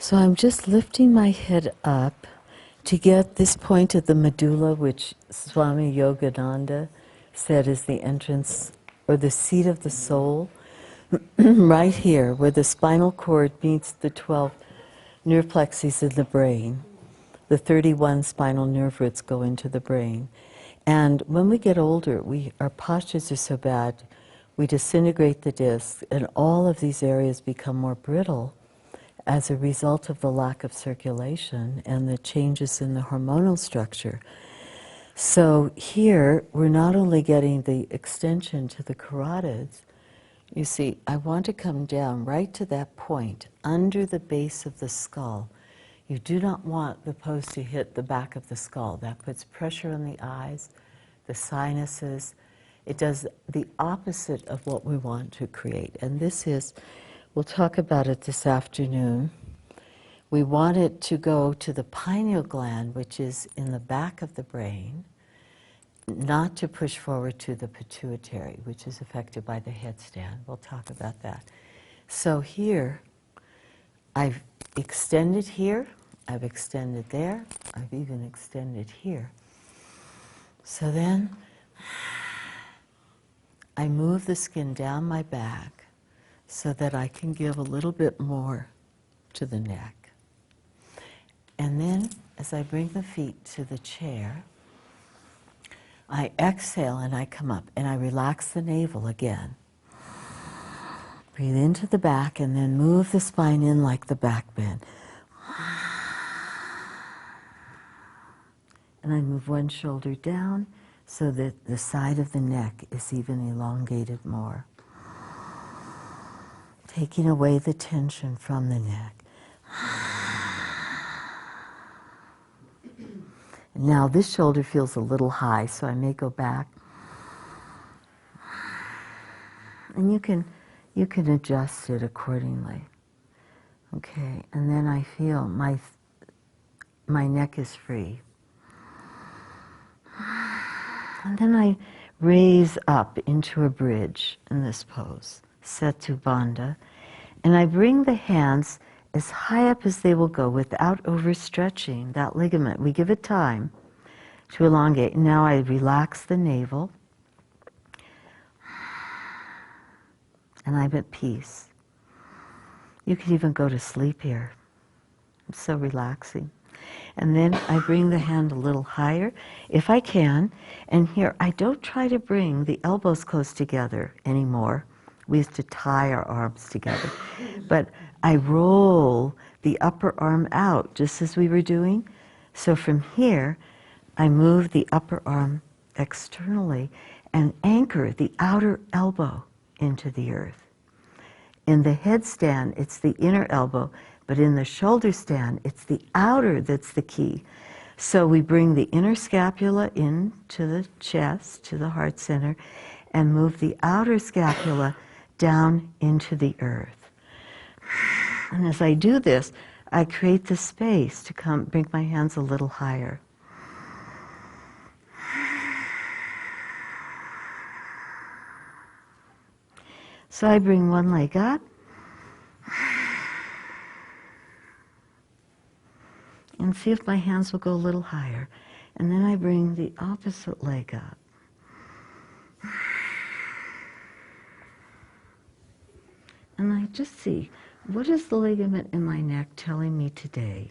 So I'm just lifting my head up to get this point of the medulla, which Swami Yogananda said is the entrance or the seat of the soul, right here where the spinal cord meets the 12 nerve plexes in the brain. The 31 spinal nerve roots go into the brain. And when we get older, our postures are so bad, we disintegrate the disc, and all of these areas become more brittle as a result of the lack of circulation and the changes in the hormonal structure. So here, we're not only getting the extension to the carotids, you see, I want to come down right to that point, under the base of the skull. You do not want the pose to hit the back of the skull. That puts pressure on the eyes, the sinuses. It does the opposite of what we want to create. And this is, we'll talk about it this afternoon. We want it to go to the pineal gland, which is in the back of the brain, not to push forward to the pituitary, which is affected by the headstand. We'll talk about that. So here, I've extended here, I've extended there, I've even extended here. So then, I move the skin down my back so that I can give a little bit more to the neck. And then, as I bring the feet to the chair, I exhale and I come up and I relax the navel again. Breathe into the back and then move the spine in like the back bend. And I move one shoulder down so that the side of the neck is even elongated more. Taking away the tension from the neck. And now this shoulder feels a little high, so I may go back. And you can adjust it accordingly. Okay, and then I feel my neck is free. And then I raise up into a bridge in this pose, Setu Bandha, and I bring the hands as high up as they will go without overstretching that ligament. We give it time to elongate. Now I relax the navel, and I'm at peace. You could even go to sleep here. It's so relaxing. And then I bring the hand a little higher, if I can. And here, I don't try to bring the elbows close together anymore. We used to tie our arms together. But I roll the upper arm out, just as we were doing. So from here, I move the upper arm externally and anchor the outer elbow into the earth. In the headstand, it's the inner elbow. But in the shoulder stand, it's the outer that's the key. So we bring the inner scapula into the chest, to the heart center, and move the outer scapula down into the earth. And as I do this, I create the space to bring my hands a little higher. So I bring one leg up. And see if my hands will go a little higher. And then I bring the opposite leg up. And I just see, what is the ligament in my neck telling me today?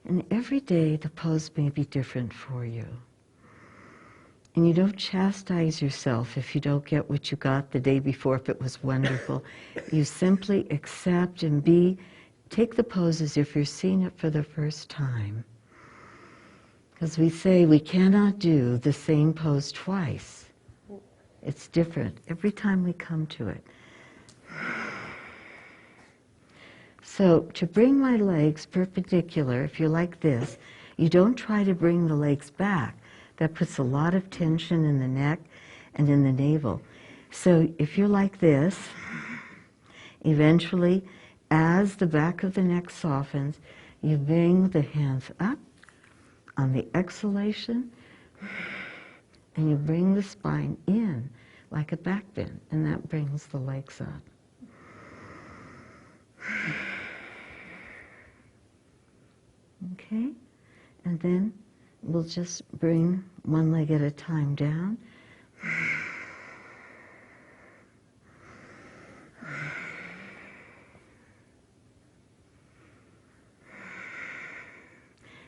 And every day the pose may be different for you. And you don't chastise yourself if you don't get what you got the day before, if it was wonderful. You simply accept and take the pose as if you're seeing it for the first time. Because we say we cannot do the same pose twice. It's different every time we come to it. So to bring my legs perpendicular, if you're like this, you don't try to bring the legs back. That puts a lot of tension in the neck and in the navel. So if you're like this, eventually, as the back of the neck softens, you bring the hands up on the exhalation, and you bring the spine in like a back bend, and that brings the legs up. Okay, and then we'll just bring one leg at a time down.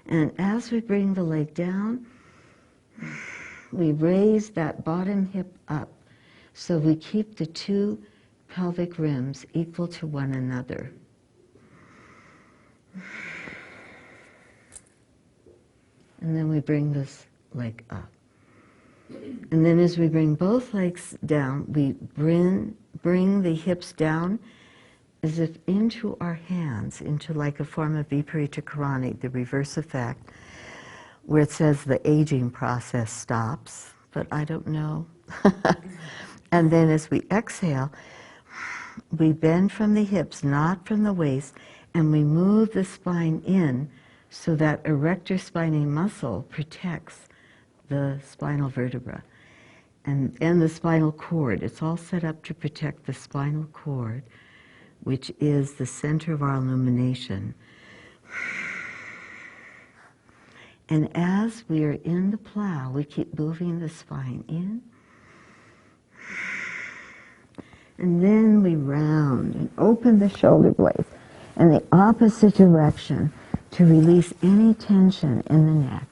And as we bring the leg down, we raise that bottom hip up so we keep the two pelvic rims equal to one another. And then we bring this leg up. And then as we bring both legs down, we bring the hips down as if into our hands, into like a form of Viparita Karani, the reverse effect, where it says the aging process stops, but I don't know. And then as we exhale, we bend from the hips, not from the waist, and we move the spine in so that erector spinae muscle protects the spinal vertebra and the spinal cord. It's all set up to protect the spinal cord, which is the center of our illumination. And as we are in the plow, we keep moving the spine in. And then we round and open the shoulder blades in the opposite direction to release any tension in the neck.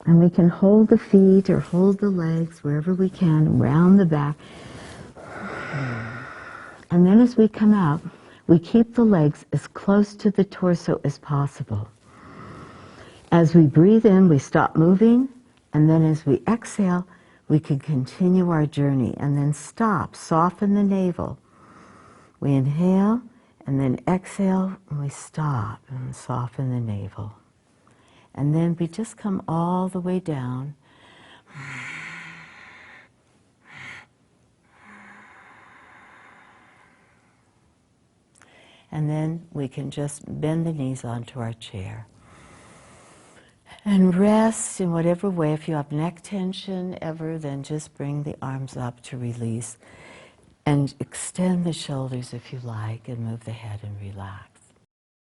And we can hold the feet or hold the legs wherever we can, round the back. And then as we come out, we keep the legs as close to the torso as possible. As we breathe in, we stop moving, and then as we exhale, we can continue our journey and then stop, soften the navel. We inhale, and then exhale, and we stop and soften the navel. And then we just come all the way down. And then we can just bend the knees onto our chair. And rest in whatever way. If you have neck tension ever, then just bring the arms up to release. And extend the shoulders if you like, and move the head and relax.